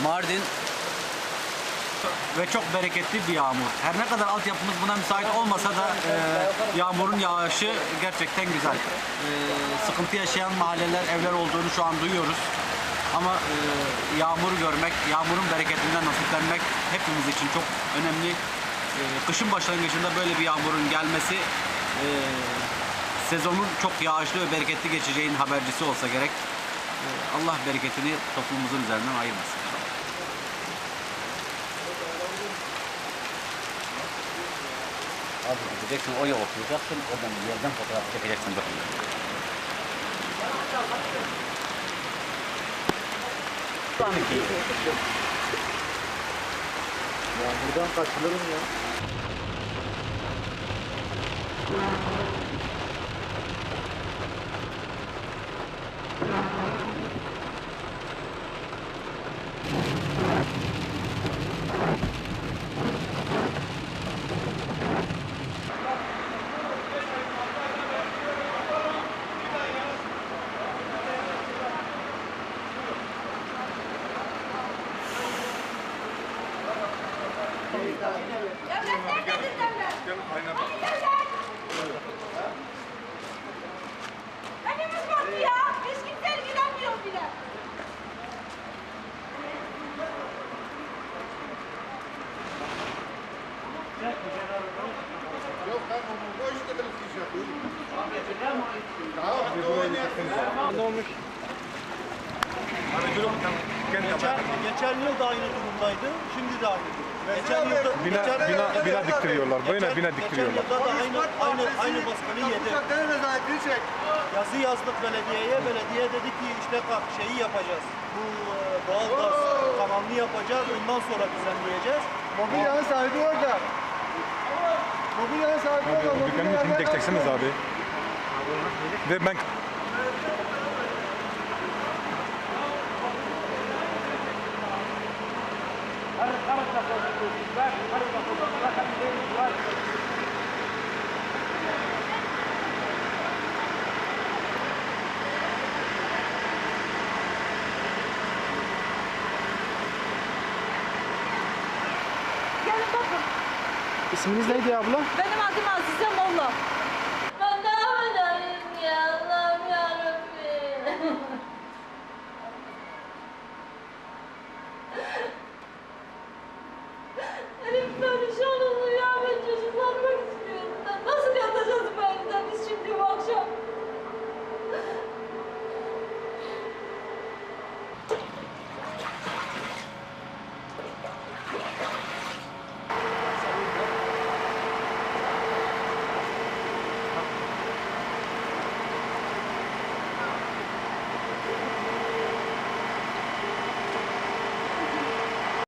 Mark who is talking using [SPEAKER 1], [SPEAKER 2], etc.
[SPEAKER 1] Mardin ve çok bereketli bir yağmur. Her ne kadar altyapımız buna müsait olmasa da yağmurun yağışı gerçekten güzel. Sıkıntı yaşayan mahalleler, evler olduğunu şu an duyuyoruz. Ama yağmuru görmek, yağmurun bereketinden nasiplenmek hepimiz için çok önemli. Kışın başlangıcında böyle bir yağmurun gelmesi sezonun çok yağışlı ve bereketli geçeceğinin habercisi olsa gerek. Allah bereketini toplumumuzun üzerinden ayırmasın. Abi gideceksin, oraya oturacaksın, oradan bir yerden fotoğraf çekeceksin.
[SPEAKER 2] Ya buradan kaçılırım ya.
[SPEAKER 3] Önümüz battı ya. Hiç kimse ilgilenmiyor bile.
[SPEAKER 2] Yok ben bu işte de Ne olmuş?
[SPEAKER 4] Geçen yıl da aynı durumdaydı, şimdi de aynı durum. Geçen yılda
[SPEAKER 5] Bina diktiriyorlar, böyle bina diktiriyorlar.
[SPEAKER 4] Geçen yılda da aynı baskını yedi. Yazı yazdık belediyeye, belediye dedi ki işte şeyi yapacağız. Bu doğalgaz kanalını yapacağız, ondan sonra düzenleyeceğiz.
[SPEAKER 2] Mobilyanın sahibi orada. Mobilyanın sahibi orada.
[SPEAKER 5] Dükkanın içini çekeceksiniz abi. Ve ben
[SPEAKER 3] Gelin bakın.
[SPEAKER 2] İsminiz neydi abla?
[SPEAKER 3] Benim adım Azize Molla.